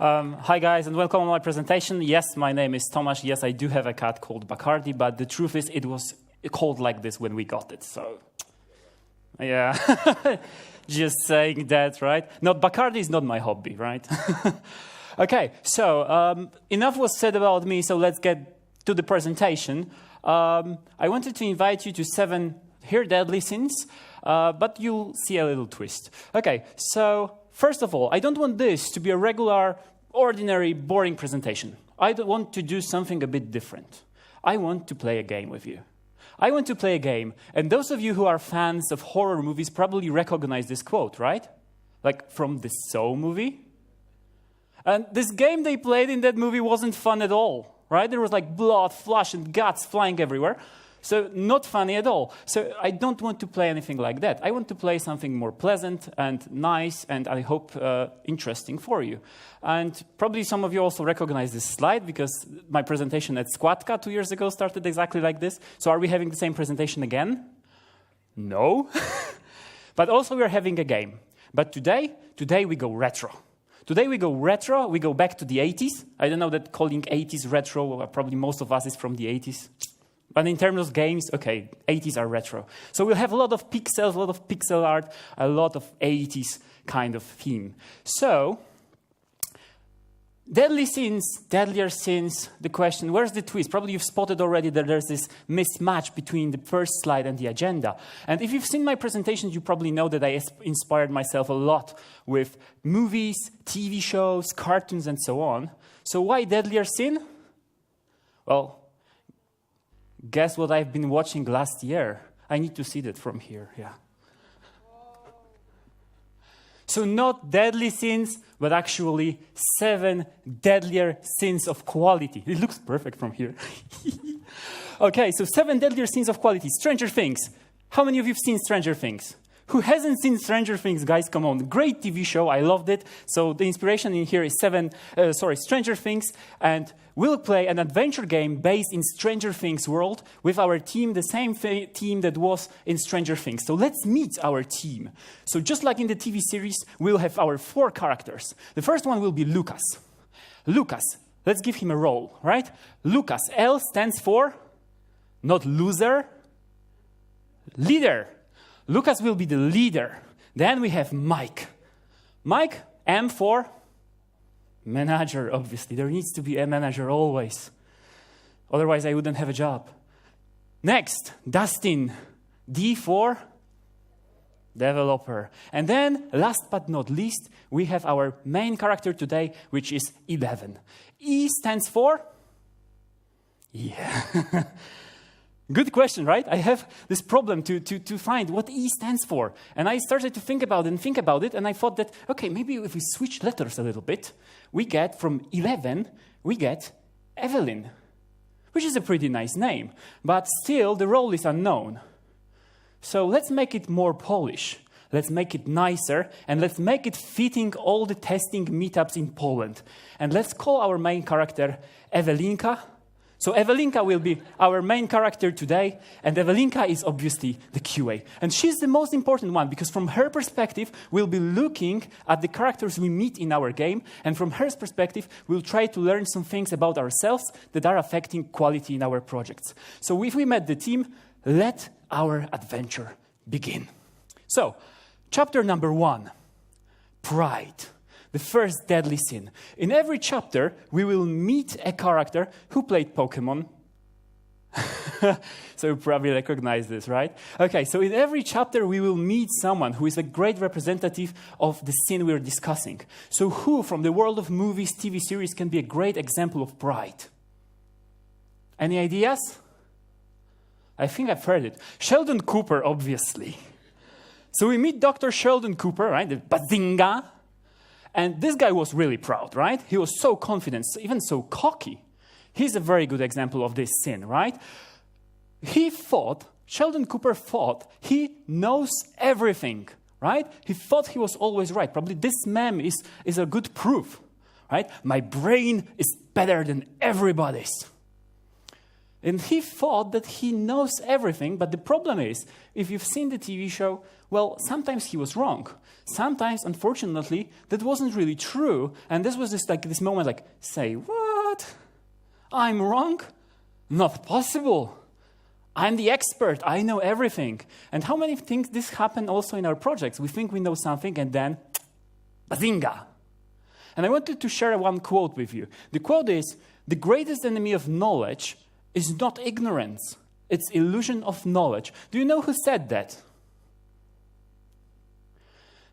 Hi guys, and welcome to my presentation. Yes, my name is Tomasz. Yes, I do have a cat called Bacardi, but the truth is it was called like this when we got it, so... Yeah, just saying that, right? No, Bacardi is not my hobby, right? Okay, so enough was said about me, so let's get to the presentation. I wanted to invite you to 7 here deadly sins, but you'll see a little twist. Okay, so first of all, I don't want this to be a regular, ordinary, boring presentation. I want to do something a bit different. I want to play a game with you. I want to play a game, and those of you who are fans of horror movies probably recognize this quote, right? Like from the Saw movie. And this game they played in that movie wasn't fun at all, right? There was like blood, flesh, and guts flying everywhere. So not funny at all. So I don't want to play anything like that. I want to play something more pleasant and nice and I hope interesting for you. And probably some of you also recognize this slide because my presentation at Składka 2 years ago started exactly like this. So are we having the same presentation again? No. But also we're having a game. But today we go retro. Today we go retro, we go back to the 80s. I don't know that calling 80s retro, probably most of us is from the 80s. But in terms of games, okay, 80s are retro. So we'll have a lot of pixels, a lot of pixel art, a lot of 80s kind of theme. So, deadly sins, deadlier sins, the question, where's the twist? Probably you've spotted already that there's this mismatch between the first slide and the agenda. And if you've seen my presentations, you probably know that I inspired myself a lot with movies, TV shows, cartoons, and so on. So why deadlier sin? Well, guess what I've been watching last year? I need to see that from here, yeah. So not deadly sins, but actually 7 deadlier sins of quality. It looks perfect from here. Okay, so 7 deadlier sins of quality. Stranger Things. How many of you have seen Stranger Things? Who hasn't seen Stranger Things, guys? Come on, great TV show, I loved it. So the inspiration in here is Stranger Things, and we'll play an adventure game based in Stranger Things world with our team, the same team that was in Stranger Things. So let's meet our team. So just like in the TV series, we'll have our 4 characters. The first one will be Lucas. Lucas, let's give him a role, right? Lucas, L stands for, not loser, leader. Lucas will be the leader. Then we have Mike. Mike, M for manager, obviously. There needs to be a manager always. Otherwise, I wouldn't have a job. Next, Dustin. D for developer. And then, last but not least, we have our main character today, which is 11. E stands for? Yeah. Good question, right? I have this problem to find what E stands for. And I started to think about it, and I thought that, okay, maybe if we switch letters a little bit, we get from 11, we get Evelyn, which is a pretty nice name. But still, the role is unknown. So let's make it more Polish. Let's make it nicer, and let's make it fitting all the testing meetups in Poland. And let's call our main character Ewelinka. So Ewelinka will be our main character today, and Ewelinka is obviously the QA. And she's the most important one, because from her perspective, we'll be looking at the characters we meet in our game, and from her perspective, we'll try to learn some things about ourselves that are affecting quality in our projects. So if we met the team, let our adventure begin. So, chapter number 1, pride. The first deadly sin. In every chapter, we will meet a character who played Pokemon. So you probably recognize this, right? Okay, so in every chapter, we will meet someone who is a great representative of the sin we're discussing. So who from the world of movies, TV series can be a great example of pride? Any ideas? I think I've heard it. Sheldon Cooper, obviously. So we meet Dr. Sheldon Cooper, right? The Bazinga. And this guy was really proud, right? He was so confident, even so cocky. He's a very good example of this sin, right? Sheldon Cooper thought he knows everything, right? He thought he was always right. Probably this meme is a good proof, right? My brain is better than everybody's. And he thought that he knows everything, but the problem is, if you've seen the TV show, well, sometimes he was wrong. Sometimes, unfortunately, that wasn't really true. And this was just like this moment like, say, what? I'm wrong? Not possible. I'm the expert. I know everything. And how many things this happen also in our projects? We think we know something and then, bazinga. And I wanted to share one quote with you. The quote is, the greatest enemy of knowledge is not ignorance. It's illusion of knowledge. Do you know who said that?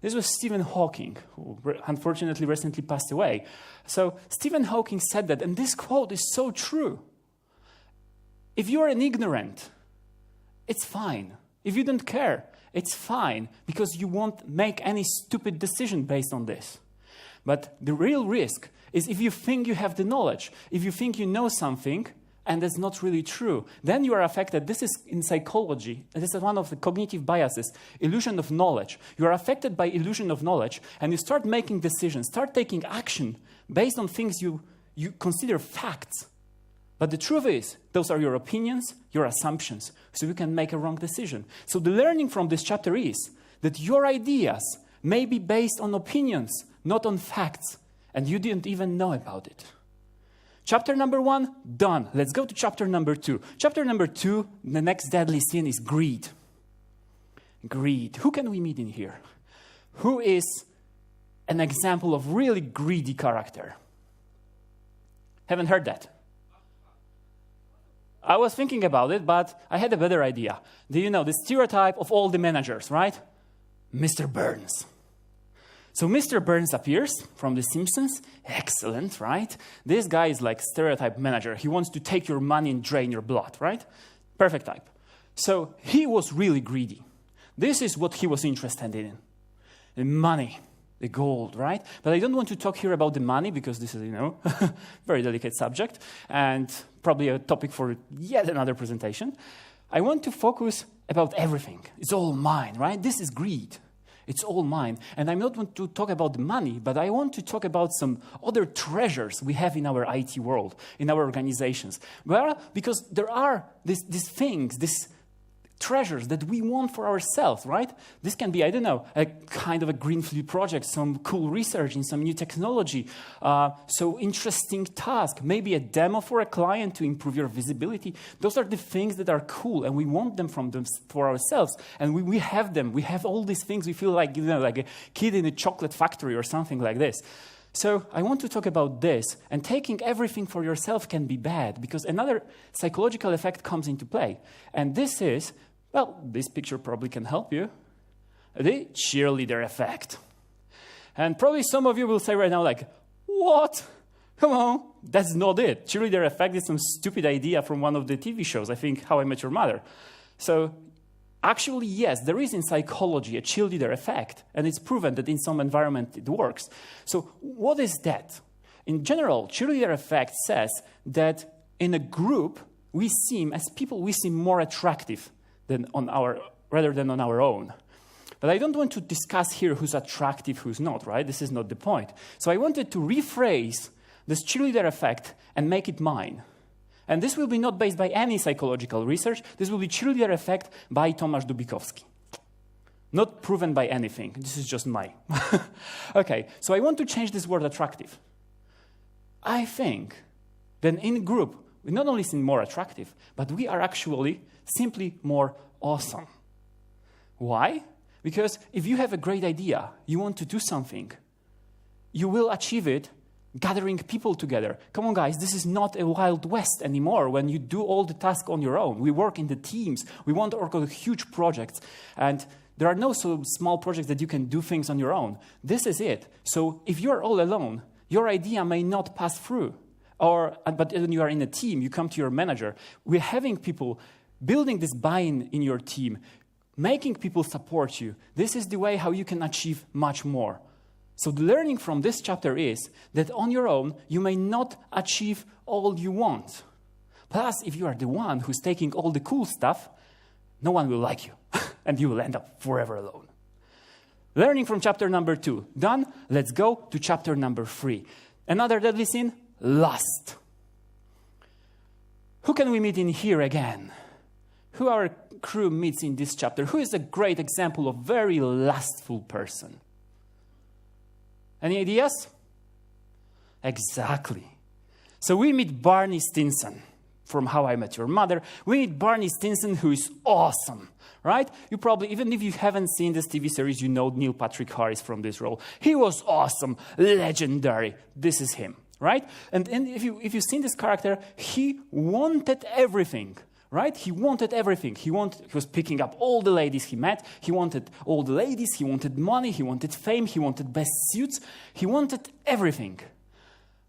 This was Stephen Hawking, who unfortunately recently passed away. So Stephen Hawking said that, and this quote is so true. If you are an ignorant, it's fine. If you don't care, it's fine, because you won't make any stupid decision based on this. But the real risk is if you think you have the knowledge, if you think you know something, and that's not really true, then you are affected. This is in psychology. This is one of the cognitive biases, illusion of knowledge. You are affected by illusion of knowledge, and you start making decisions, start taking action based on things you consider facts. But the truth is, those are your opinions, your assumptions, so you can make a wrong decision. So the learning from this chapter is that your ideas may be based on opinions, not on facts, and you didn't even know about it. Chapter number 1, done. Let's go to chapter number 2. Chapter number 2, the next deadly sin is greed. Greed. Who can we meet in here? Who is an example of really greedy character? Haven't heard that. I was thinking about it, but I had a better idea. Do you know the stereotype of all the managers, right? Mr. Burns. So Mr. Burns appears from The Simpsons. Excellent, right? This guy is like stereotype manager. He wants to take your money and drain your blood, right? Perfect type. So he was really greedy. This is what he was interested in. The money, the gold, right? But I don't want to talk here about the money because this is, very delicate subject and probably a topic for yet another presentation. I want to focus about everything. It's all mine, right? This is greed. It's all mine. And I don't want to talk about the money, but I want to talk about some other treasures we have in our IT world, in our organizations. Well, because there are these things, these treasures that we want for ourselves, right? This can be, I don't know, a kind of a greenfield project, some cool research in some new technology, so interesting task, maybe a demo for a client to improve your visibility. Those are the things that are cool, and we want them for ourselves. And we have them. We have all these things. We feel like, like a kid in a chocolate factory or something like this. So I want to talk about this, and taking everything for yourself can be bad, because another psychological effect comes into play. And this is, well, this picture probably can help you, the cheerleader effect. And probably some of you will say right now, like, what? Come on, that's not it. Cheerleader effect is some stupid idea from one of the TV shows, I think How I Met Your Mother. So actually, yes, there is in psychology a cheerleader effect, and it's proven that in some environment it works. So what is that? In general, cheerleader effect says that in a group, we seem more attractive rather than on our own. But I don't want to discuss here who's attractive, who's not, right? This is not the point. So I wanted to rephrase this cheerleader effect and make it mine. And this will be not based by any psychological research. This will be cheerleader effect by Tomasz Dubikowski. Not proven by anything. This is just mine. Okay, so I want to change this word attractive. I think that in group, we not only seem more attractive, but we are actually simply more awesome. Why? Because if you have a great idea, you want to do something, you will achieve it gathering people together. Come on, guys, this is not a Wild West anymore when you do all the tasks on your own. We work in the teams. We want to work on huge projects. And there are no so small projects that you can do things on your own. This is it. So if you're all alone, your idea may not pass through. But when you are in a team, you come to your manager. We're having people building this buy-in in your team, making people support you. This is the way how you can achieve much more. So the learning from this chapter is that on your own, you may not achieve all you want. Plus, if you are the one who's taking all the cool stuff, no one will like you, and you will end up forever alone. Learning from chapter number 2. Done? Let's go to chapter number 3. Another deadly sin, lust. Who can we meet in here again? Who our crew meets in this chapter? Who is a great example of very lustful person? Any ideas? Exactly. So we meet Barney Stinson from How I Met Your Mother. We meet Barney Stinson, who is awesome, right? You probably, even if you haven't seen this TV series, you know Neil Patrick Harris from this role. He was awesome, legendary. This is him, right? And if you've seen this character, he wanted everything. Right? He wanted everything. He was picking up all the ladies he met. He wanted all the ladies. He wanted money. He wanted fame. He wanted best suits. He wanted everything.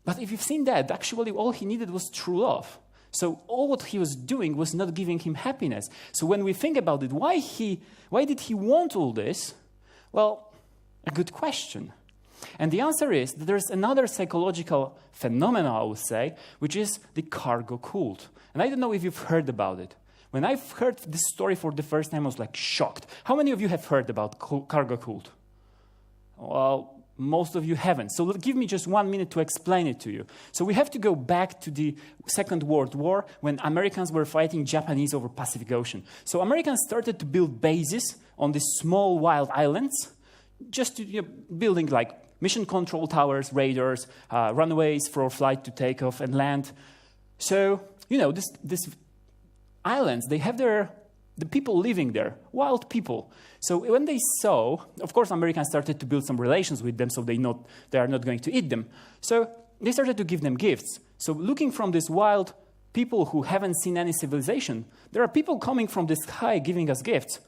But if you've seen that, actually all he needed was true love. So all what he was doing was not giving him happiness. So when we think about it, why did he want all this? Well, a good question. And the answer is that there's another psychological phenomenon, I would say, which is the cargo cult. And I don't know if you've heard about it. When I've heard this story for the first time, I was like shocked. How many of you have heard about cargo cult? Well, most of you haven't. So give me just 1 minute to explain it to you. So we have to go back to the Second World War when Americans were fighting Japanese over Pacific Ocean. So Americans started to build bases on these small wild islands, just to, building like mission control towers, radars, runways for flight to take off and land. So, these islands, they have the people living there, wild people. So when they saw, of course, Americans started to build some relations with them so they are not going to eat them. So they started to give them gifts. So looking from these wild people who haven't seen any civilization, there are people coming from the sky giving us gifts.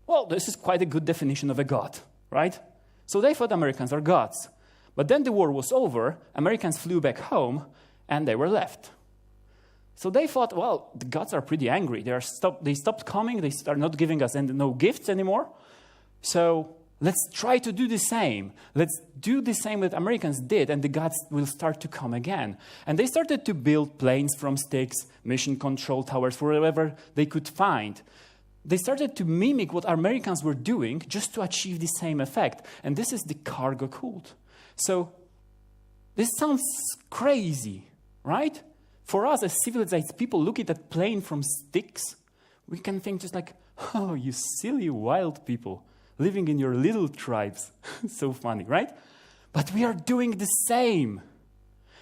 Well, this is quite a good definition of a god, right? So they thought Americans are gods. But then the war was over, Americans flew back home, and they were left. So they thought, well, the gods are pretty angry. They stopped coming. They are not giving us no gifts anymore. So let's try to do the same. Let's do the same that Americans did, and the gods will start to come again. And they started to build planes from sticks, mission control towers, wherever they could find. They started to mimic what Americans were doing just to achieve the same effect. And this is the cargo cult. So this sounds crazy, right? For us as civilized people looking at plane from sticks, we can think just like, oh, you silly wild people living in your little tribes. So funny, right? But we are doing the same.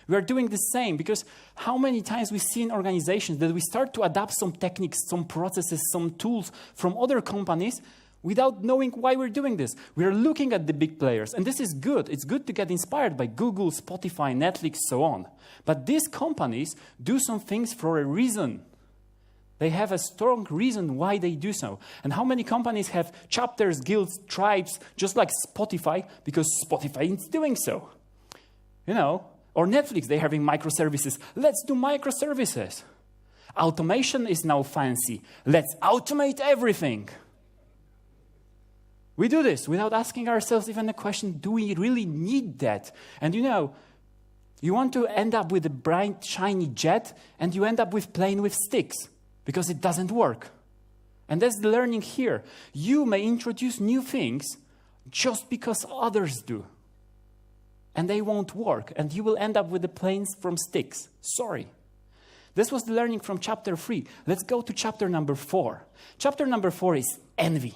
We are doing the same because how many times we see in organizations that we start to adapt some techniques, some processes, some tools from other companies without knowing why we're doing this. We are looking at the big players, and this is good. It's good to get inspired by Google, Spotify, Netflix, so on. But these companies do some things for a reason. They have a strong reason why they do so. And how many companies have chapters, guilds, tribes, just like Spotify, because Spotify is doing so. Or Netflix, they're having microservices. Let's do microservices. Automation is now fancy. Let's automate everything. We do this without asking ourselves even the question, do we really need that? And you want to end up with a bright, shiny jet, and you end up with playing with sticks because it doesn't work. And that's the learning here. You may introduce new things just because others do. And they won't work, and you will end up with the planes from sticks. Sorry. This was the learning from chapter 3. Let's go to chapter number 4. Chapter number 4 is envy.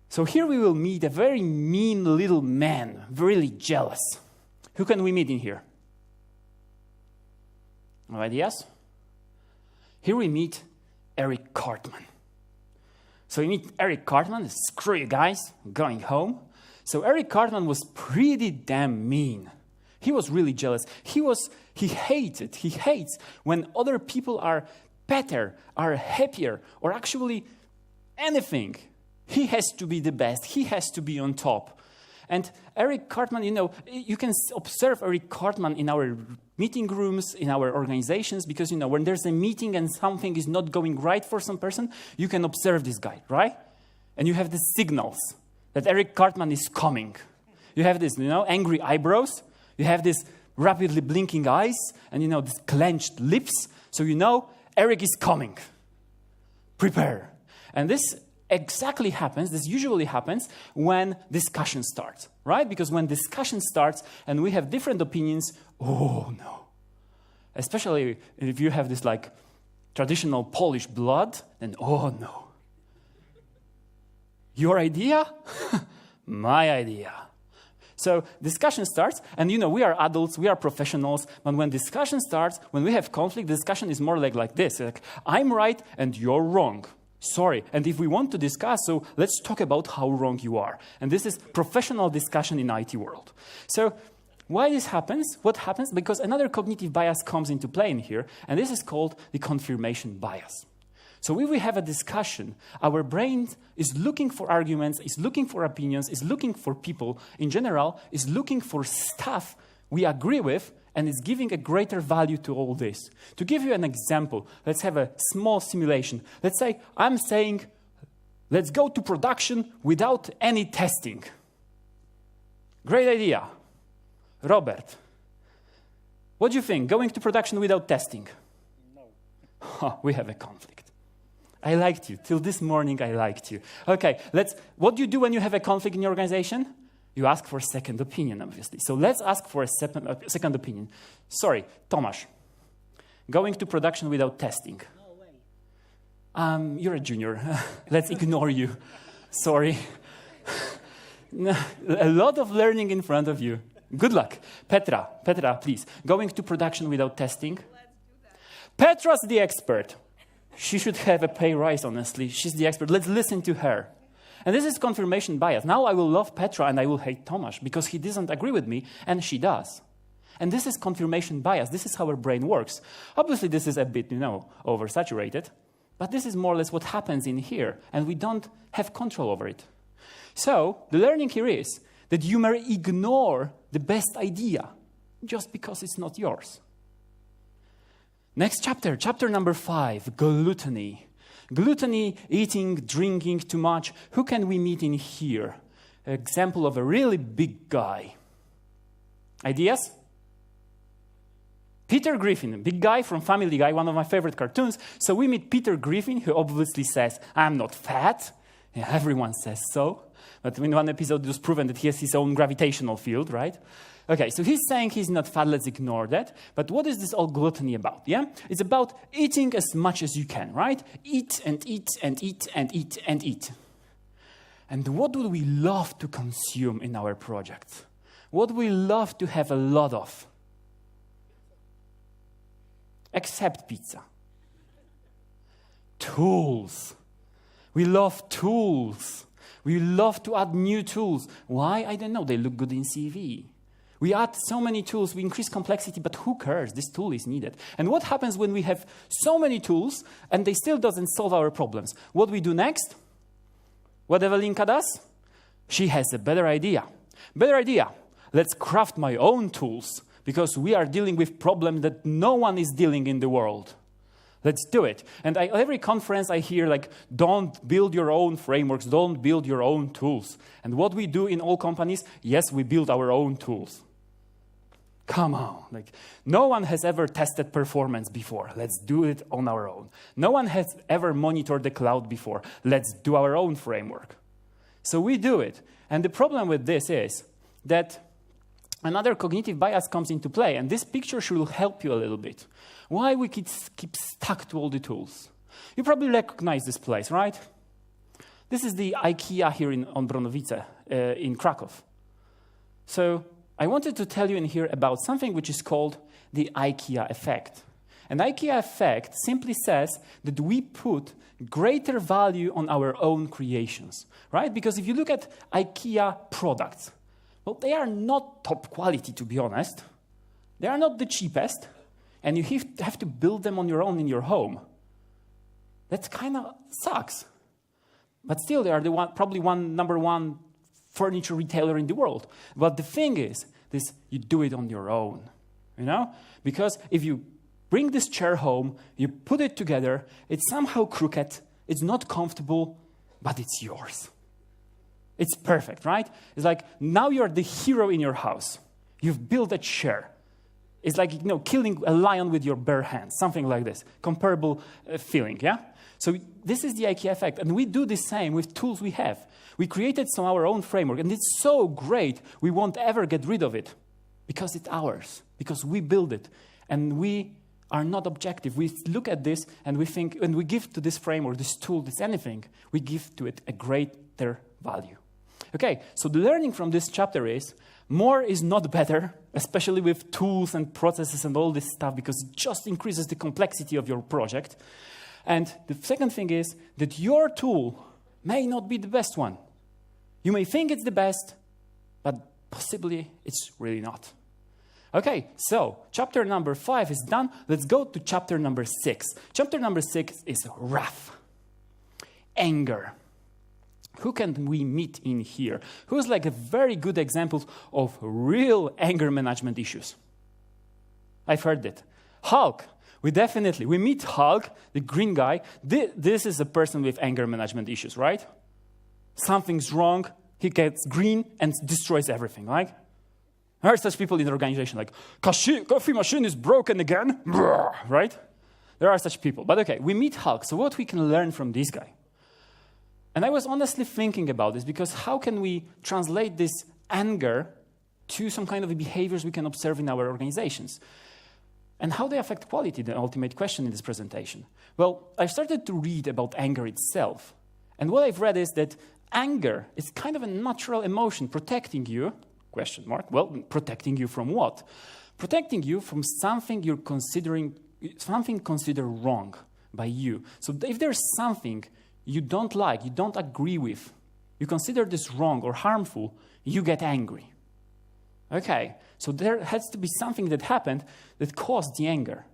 So here we will meet a very mean little man, really jealous. Who can we meet in here? No ideas? Here we meet Eric Cartman. So we meet Eric Cartman. Screw you guys, I'm going home. So Eric Cartman was pretty damn mean. He was really jealous. He hates when other people are better, are happier, or actually anything. He has to be the best. He has to be on top. And Eric Cartman, you can observe Eric Cartman in our meeting rooms, in our organizations, because, when there's a meeting and something is not going right for some person, you can observe this guy, right? And you have the signals that Eric Cartman is coming. You have this, angry eyebrows. You have this rapidly blinking eyes and, this clenched lips. So Eric is coming. Prepare. And this usually happens when discussion starts, right? Because when discussion starts and we have different opinions, oh no. Especially if you have this like traditional Polish blood, then oh no. Your idea? My idea. So discussion starts, and we are adults, we are professionals, but when discussion starts, when we have conflict, the discussion is more like this. Like, I'm right and you're wrong. Sorry. And if we want to discuss, so let's talk about how wrong you are. And this is professional discussion in IT world. So why this happens? What happens? Because another cognitive bias comes into play in here, and this is called the confirmation bias. So if we have a discussion, our brain is looking for arguments, is looking for opinions, is looking for people, in general, is looking for stuff we agree with, and is giving a greater value to all this. To give you an example, let's have a small simulation. Let's say I'm saying, let's go to production without any testing. Great idea. Robert, what do you think? Going to production without testing? No. We have a conflict. I liked you. Till this morning, I liked you. Okay, what do you do when you have a conflict in your organization? You ask for a second opinion, obviously. So let's ask for a second opinion. Sorry, Tomasz. Going to production without testing. No way. You're a junior. Let's ignore you. Sorry. A lot of learning in front of you. Good luck. Petra, please. Going to production without testing. Let's do that. Petra's the expert. She should have a pay rise, honestly. She's the expert. Let's listen to her. And this is confirmation bias. Now I will love Petra and I will hate Tomasz because he doesn't agree with me and she does. And this is confirmation bias. This is how our brain works. Obviously, this is a bit, oversaturated. But this is more or less what happens in here. And we don't have control over it. So the learning here is that you may ignore the best idea just because it's not yours. Next chapter, chapter number 5, gluttony. Gluttony, eating, drinking too much. Who can we meet in here? Example of a really big guy. Ideas? Peter Griffin, big guy from Family Guy, one of my favorite cartoons. So we meet Peter Griffin, who obviously says, I'm not fat. Yeah, everyone says so. But in one episode, it was proven that he has his own gravitational field, right? Okay, so he's saying he's not fat, let's ignore that. But what is this all gluttony about, yeah? It's about eating as much as you can, right? Eat and eat and eat and eat and eat. And what do we love to consume in our projects? What do we love to have a lot of? Except pizza. Tools. We love tools. We love to add new tools. Why? I don't know. They look good in CV. We add so many tools, we increase complexity, but who cares? This tool is needed. And what happens when we have so many tools and they still doesn't solve our problems? What do we do next? What Evelinka does? She has a better idea. Better idea. Let's craft my own tools because we are dealing with problems that no one is dealing in the world. Let's do it. And every conference I hear like, don't build your own frameworks, don't build your own tools. And what we do in all companies, yes, we build our own tools. Come on, like no one has ever tested performance before. Let's do it on our own. No one has ever monitored the cloud before. Let's do our own framework. So we do it. And the problem with this is that another cognitive bias comes into play, and this picture should help you a little bit. Why we keep stuck to all the tools? You probably recognize this place, right? This is the IKEA here on Bronowice in Krakow. So I wanted to tell you in here about something which is called the IKEA effect. And IKEA effect simply says that we put greater value on our own creations, right? Because if you look at IKEA products, well, they are not top quality, to be honest. They are not the cheapest, and you have to build them on your own in your home. That kind of sucks. But still, they are probably number one furniture retailer in the world. But the thing is, you do it on your own, Because if you bring this chair home, you put it together, it's somehow crooked, it's not comfortable, but it's yours. It's perfect, right? It's like now you're the hero in your house. You've built a chair. It's like, killing a lion with your bare hands, something like this. Comparable feeling, yeah? So this is the IKEA effect. And we do the same with tools we have. We created our own framework, and it's so great, we won't ever get rid of it because it's ours, because we build it. And we are not objective. We look at this and we think, and we give to this framework, this tool, this anything, we give to it a greater value. Okay, so the learning from this chapter is, more is not better, especially with tools and processes and all this stuff, because it just increases the complexity of your project. And the second thing is that your tool may not be the best one. You may think it's the best, but possibly it's really not. Okay, so chapter number 5 is done. Let's go to chapter number 6. Chapter number 6 is wrath, anger. Who can we meet in here? Who's like a very good example of real anger management issues? I've heard it. Hulk. We meet Hulk, the green guy. This is a person with anger management issues, right? Something's wrong. He gets green and destroys everything, right? There are such people in the organization like, coffee machine is broken again, right? There are such people. But okay, we meet Hulk. So what we can learn from this guy? And I was honestly thinking about this, because how can we translate this anger to some kind of behaviors we can observe in our organizations? And how they affect quality, the ultimate question in this presentation. Well, I started to read about anger itself. And what I've read is that anger is kind of a natural emotion protecting you, question mark, well, protecting you from what? Protecting you from something you're considering, something considered wrong by you. So if there's something you don't like, you don't agree with, you consider this wrong or harmful, you get angry. Okay, so there has to be something that happened that caused the anger.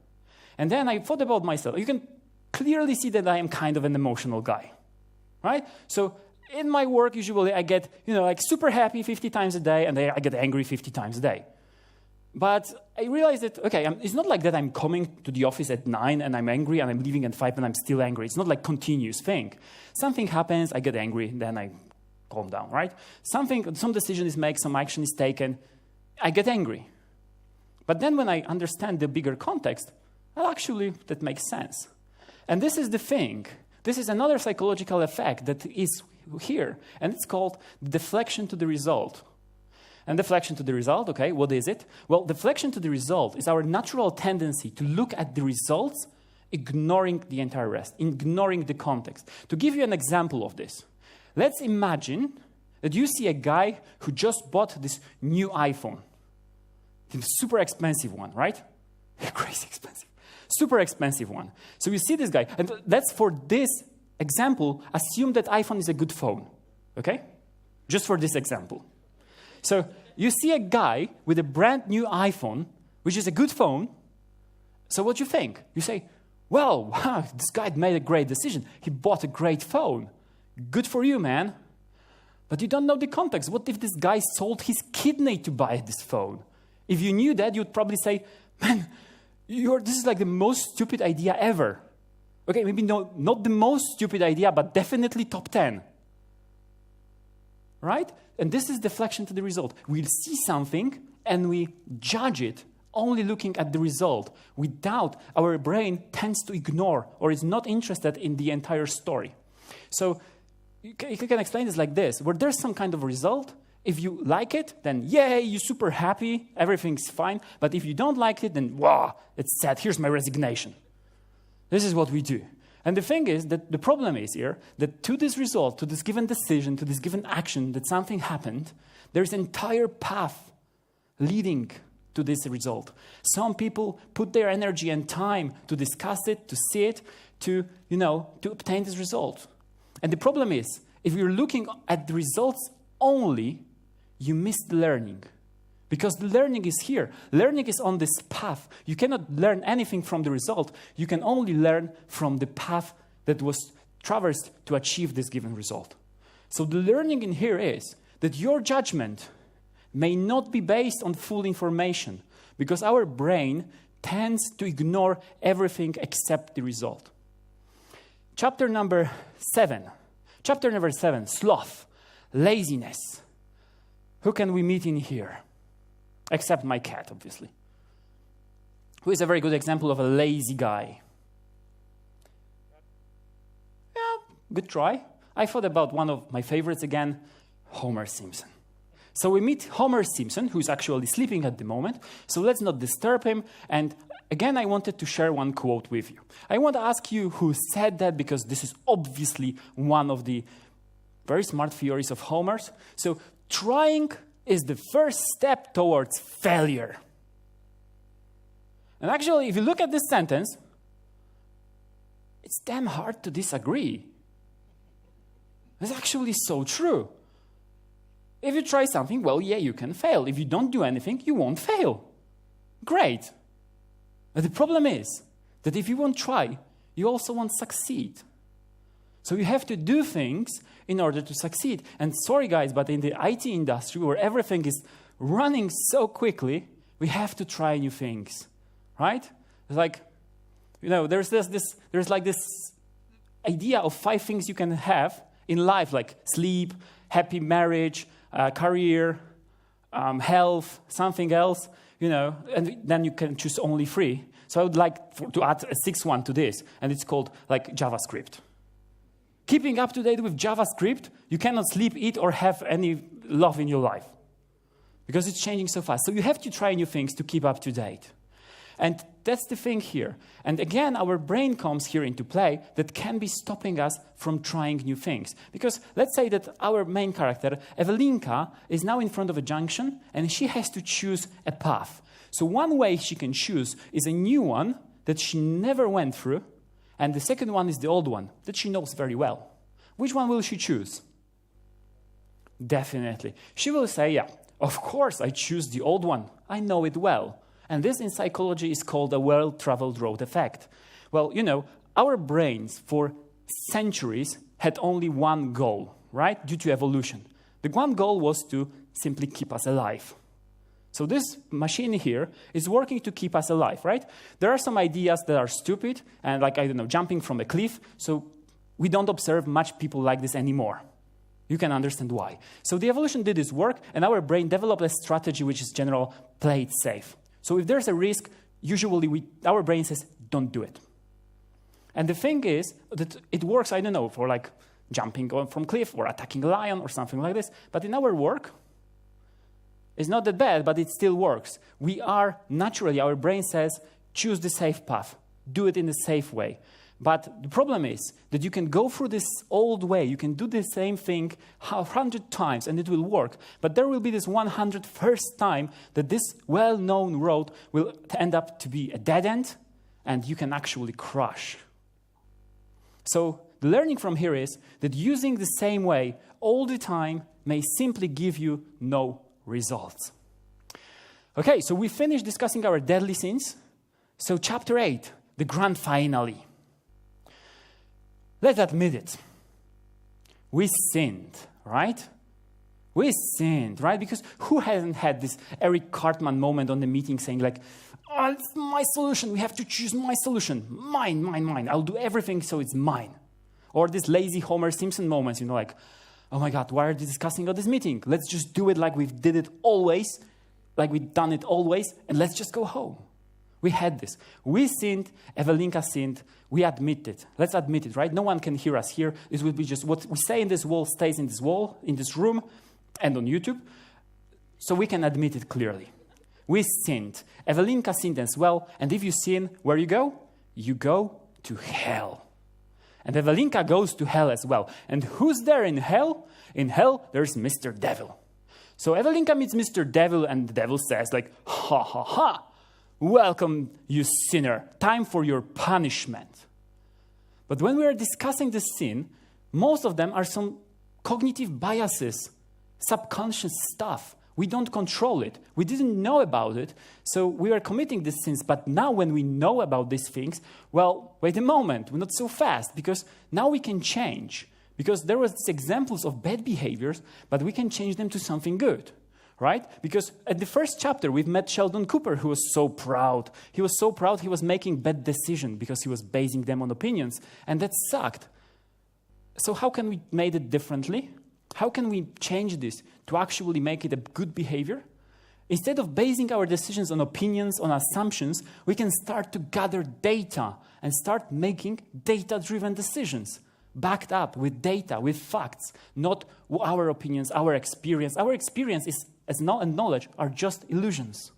And then I thought about myself. You can clearly see that I am kind of an emotional guy, right? So in my work, usually I get, like super happy 50 times a day, and I get angry 50 times a day. But I realized that, okay, it's not like that I'm coming to the office at 9 and I'm angry, and I'm leaving at 5 and I'm still angry. It's not like continuous thing. Something happens, I get angry, then I calm down, right? Some decision is made, some action is taken, I get angry. But then when I understand the bigger context, well, actually, that makes sense. And this is the thing. This is another psychological effect that is here, and it's called deflection to the result. And deflection to the result, okay, what is it? Well, deflection to the result is our natural tendency to look at the results, ignoring the entire rest, ignoring the context. To give you an example of this, let's imagine that you see a guy who just bought this new iPhone. The super expensive one, right? Crazy expensive. Super expensive one. So you see this guy, and let's, for this example, assume that iPhone is a good phone, okay? Just for this example. So you see a guy with a brand new iPhone, which is a good phone. So what do you think? You say, well, wow, this guy made a great decision. He bought a great phone. Good for you, man. But you don't know the context. What if this guy sold his kidney to buy this phone? If you knew that, you'd probably say, man, this is like the most stupid idea ever. Okay, maybe not the most stupid idea, but definitely top 10. Right? And this is deflection to the result. We'll see something and we judge it only looking at the result. Without, our brain tends to ignore or is not interested in the entire story. So you can explain this like this. Where there's some kind of result, if you like it, then yay, you're super happy, everything's fine. But if you don't like it, then wow, it's sad, here's my resignation. This is what we do. And the thing is that the problem is here that to this result, to this given decision, to this given action, that something happened, there's an entire path leading to this result. Some people put their energy and time to discuss it, to see it, to obtain this result. And the problem is, if you're looking at the results only, you miss the learning. Because the learning is here. Learning is on this path. You cannot learn anything from the result. You can only learn from the path that was traversed to achieve this given result. So the learning in here is that your judgment may not be based on full information, because our brain tends to ignore everything except the result. Chapter number 7. Chapter number 7, sloth, laziness. Who can we meet in here? Except my cat, obviously, who is a very good example of a lazy guy. Yeah, good try. I thought about one of my favorites again, Homer Simpson. So we meet Homer Simpson, who's actually sleeping at the moment, so let's not disturb him. And again, I wanted to share one quote with you. I want to ask you who said that, because this is obviously one of the very smart theories of Homer's. So, trying is the first step towards failure. And actually, if you look at this sentence, it's damn hard to disagree. It's actually so true. If you try something, well, yeah, you can fail. If you don't do anything, you won't fail. Great. But the problem is that if you won't try, you also won't succeed. So you have to do things in order to succeed. And sorry, guys, but in the IT industry, where everything is running so quickly, we have to try new things, right? It's like, there's like this idea of 5 things you can have in life, like sleep, happy marriage, career, health, something else, and then you can choose only 3. So I would like to add a 6th one to this, and it's called like JavaScript. Keeping up to date with JavaScript, you cannot sleep, eat, or have any love in your life because it's changing so fast. So you have to try new things to keep up to date. And that's the thing here. And again, our brain comes here into play that can be stopping us from trying new things. Because let's say that our main character, Evelinka, is now in front of a junction and she has to choose a path. So one way she can choose is a new one that she never went through, and the second one is the old one that she knows very well. Which one will she choose? Definitely. She will say, yeah, of course I choose the old one. I know it well. And this in psychology is called a well-traveled road effect. Well, our brains for centuries had only one goal, right? Due to evolution. The one goal was to simply keep us alive. So this machine here is working to keep us alive, right? There are some ideas that are stupid, and jumping from a cliff, so we don't observe much people like this anymore. You can understand why. So the evolution did its work, and our brain developed a strategy which is general, play it safe. So if there's a risk, usually our brain says, don't do it. And the thing is that it works, for like jumping from cliff or attacking a lion or something like this. But in our work, it's not that bad, but it still works. Our brain says, choose the safe path. Do it in the safe way. But the problem is that you can go through this old way. You can do the same thing 100 times and it will work. But there will be this 101st time that this well-known road will end up to be a dead end and you can actually crash. So the learning from here is that using the same way all the time may simply give you no results. Okay, so we finished discussing our deadly sins. So chapter 8, the grand finale. Let's admit it. We sinned, right? We sinned, right? Because who hasn't had this Eric Cartman moment on the meeting saying like, oh, it's my solution. We have to choose my solution. Mine, mine, mine. I'll do everything so it's mine. Or this lazy Homer Simpson moments, like, oh my God, why are they discussing at this meeting? Let's just do it like we've did it always, like we've done it always, and let's just go home. We had this. We sinned, Evelinka sinned, we admit it. Let's admit it, right? No one can hear us here. This will be just what we say in this wall stays in this wall, in this room, and on YouTube. So we can admit it clearly. We sinned. Evelinka sinned as well. And if you sin, where you go? You go to hell. And Evelinka goes to hell as well. And who's there in hell? In hell, there's Mr. Devil. So Evelinka meets Mr. Devil, and the devil says like, ha, ha, ha. Welcome, you sinner. Time for your punishment. But when we are discussing the sin, most of them are some cognitive biases, subconscious stuff. We don't control it. We didn't know about it, so we are committing these sins. But now when we know about these things, well, wait a moment, we're not so fast, because now we can change. Because there was examples of bad behaviors, but we can change them to something good. Right? Because at the first chapter, we've met Sheldon Cooper, who was so proud. He was so proud he was making bad decisions because he was basing them on opinions. And that sucked. So how can we make it differently? How can we change this to actually make it a good behavior? Instead of basing our decisions on opinions, on assumptions, we can start to gather data and start making data-driven decisions. Backed up with data, with facts, not our opinions, our experience. Our experience and knowledge are just illusions.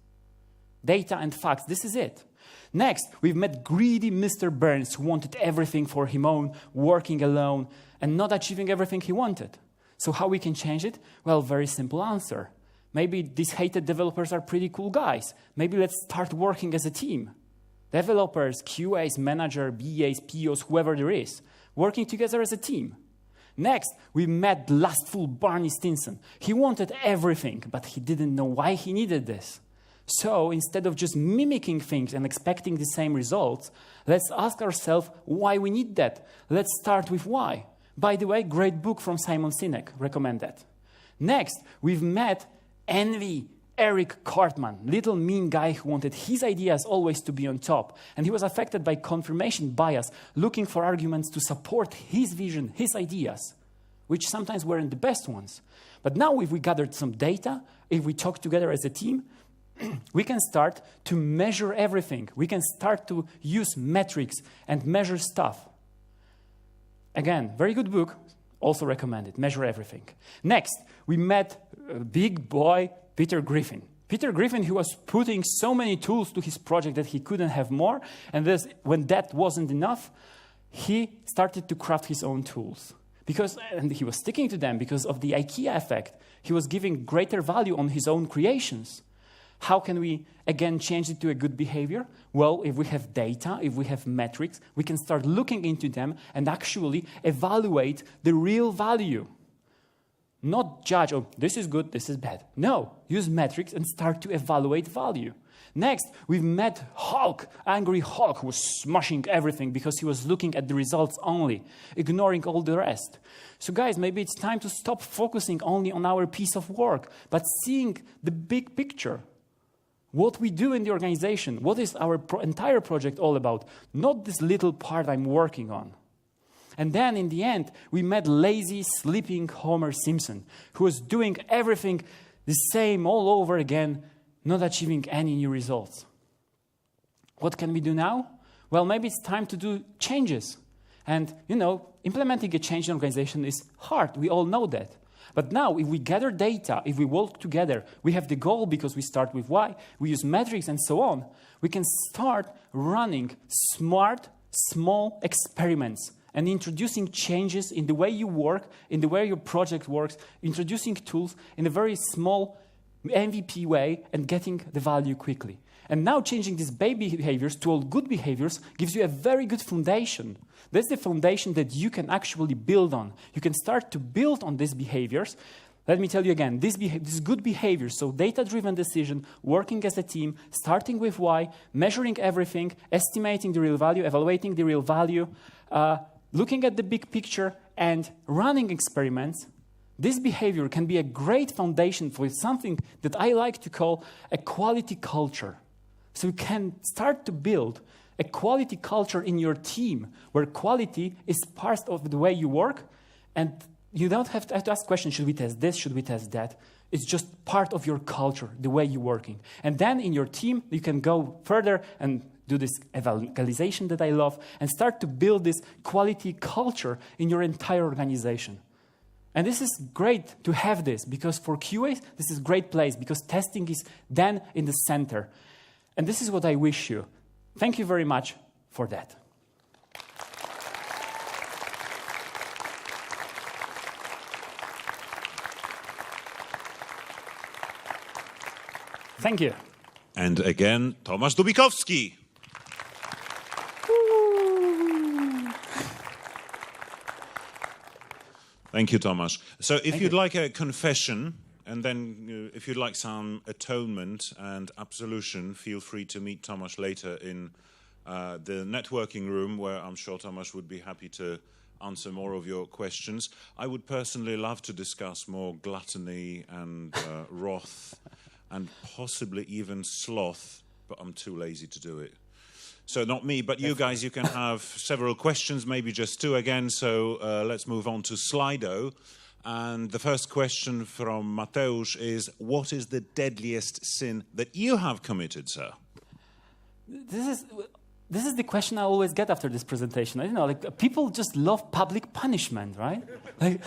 Data and facts, this is it. Next, we've met greedy Mr. Burns who wanted everything for him own, working alone, and not achieving everything he wanted. So how we can change it? Well, very simple answer. Maybe these hated developers are pretty cool guys. Maybe let's start working as a team. Developers, QAs, manager, BAs, POs, whoever there is, working together as a team. Next, we met the lustful Barney Stinson. He wanted everything, but he didn't know why he needed this. So instead of just mimicking things and expecting the same results, let's ask ourselves why we need that. Let's start with why. By the way, great book from Simon Sinek, recommend that. Next, we've met Envy, Eric Cartman, little mean guy who wanted his ideas always to be on top. And he was affected by confirmation bias, looking for arguments to support his vision, his ideas, which sometimes weren't the best ones. But now if we gathered some data, if we talk together as a team, we can start to measure everything. We can start to use metrics and measure stuff. Again, very good book, also recommended, Measure Everything. Next, we met a big boy, Peter Griffin. Peter Griffin, who was putting so many tools to his project that he couldn't have more, and when that wasn't enough, he started to craft his own tools. And he was sticking to them because of the IKEA effect. He was giving greater value on his own creations. How can we, again, change it to a good behavior? Well, if we have data, if we have metrics, we can start looking into them and actually evaluate the real value. Not judge, oh, this is good, this is bad. No, use metrics and start to evaluate value. Next, we've met Hulk, angry Hulk, who was smashing everything because he was looking at the results only, ignoring all the rest. So guys, maybe it's time to stop focusing only on our piece of work, but seeing the big picture. What we do in the organization, what is our entire project all about, not this little part I'm working on. And then in the end, we met lazy, sleeping Homer Simpson, who was doing everything the same all over again, not achieving any new results. What can we do now? Well, maybe it's time to do changes. And, implementing a change in organization is hard. We all know that. But now, if we gather data, if we work together, we have the goal because we start with why, we use metrics and so on, we can start running smart, small experiments and introducing changes in the way you work, in the way your project works, introducing tools in a very small MVP way and getting the value quickly. And now changing these bad behaviors to all good behaviors gives you a very good foundation. That's the foundation that you can actually build on. You can start to build on these behaviors. Let me tell you again, these good behaviors, so data-driven decision, working as a team, starting with why, measuring everything, estimating the real value, evaluating the real value, looking at the big picture, and running experiments. This behavior can be a great foundation for something that I like to call a quality culture. So you can start to build a quality culture in your team where quality is part of the way you work, and you don't have to ask questions, should we test this, should we test that? It's just part of your culture, the way you're working. And then in your team, you can go further and do this evangelization that I love and start to build this quality culture in your entire organization. And this is great to have this because for QAs, this is a great place because testing is then in the center. And this is what I wish you. Thank you very much for that. Thank you. And again, Tomasz Dubikowski. Thank you, Tomasz. So if you'd like a confession, and then if you'd like some atonement and absolution, feel free to meet Tomasz later in the networking room, where I'm sure Tomasz would be happy to answer more of your questions. I would personally love to discuss more gluttony and wrath and possibly even sloth, but I'm too lazy to do it. So not me, but you guys, you can have several questions, maybe just two again. So let's move on to Slido. And the first question from Mateusz is, what is the deadliest sin that you have committed, sir? This is the question I always get after this presentation. I don't know, like people just love public punishment, right? Like,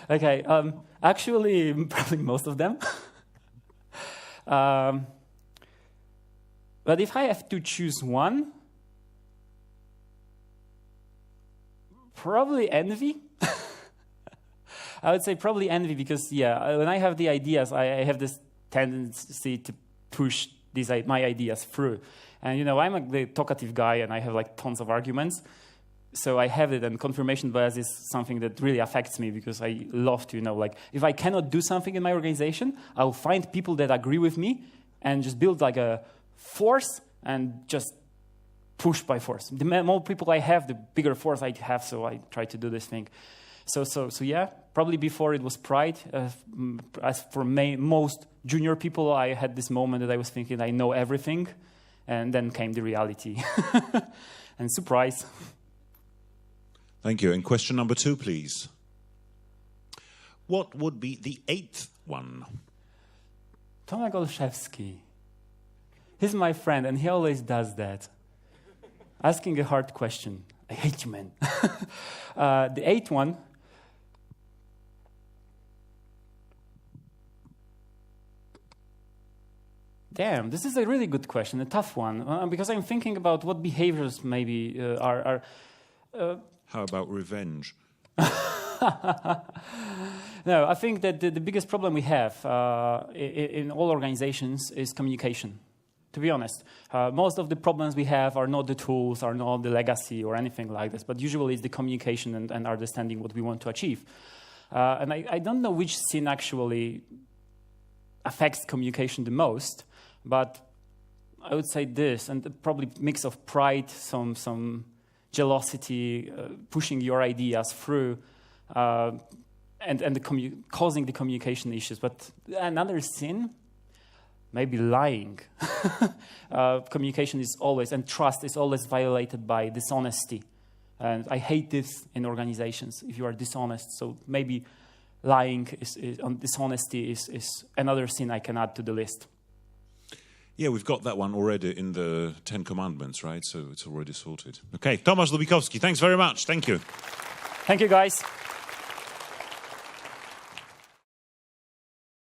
okay, actually, probably most of them. But if I have to choose one, probably envy. I would say probably envy because, yeah, when I have the ideas, I have this tendency to push my ideas through. And, you know, I'm the talkative guy and I have like tons of arguments. So I have it, and confirmation bias is something that really affects me because I love to, you know, like if I cannot do something in my organization, I'll find people that agree with me and just build like a force and just push by force. The more people I have, the bigger force I have, so I try to do this thing. So yeah, probably before it was pride. As for most junior people, I had this moment that I was thinking I know everything, and then came the reality. And surprise. Thank you. And question number 2, please. What would be the 8th one? Tomasz Dubikowski. He's my friend, and he always does that. Asking a hard question. I hate you, man. The 8th one. Damn, this is a really good question, a tough one, because I'm thinking about what behaviors maybe are. How about revenge? No, I think that the biggest problem we have in all organizations is communication. To be honest, most of the problems we have are not the tools, are not the legacy or anything like this, but usually it's the communication and understanding what we want to achieve. And I don't know which sin actually affects communication the most, but I would say this, and probably mix of pride, some jealousy, pushing your ideas through, and causing the communication issues. But another sin, maybe lying. Communication is always, and trust is always violated by dishonesty. And I hate this in organizations, if you are dishonest. So maybe lying on dishonesty is another sin I can add to the list. Yeah, we've got that one already in the 10 Commandments, right? So it's already sorted. Okay, Tomasz Dubikowski, thanks very much. Thank you. Thank you, guys.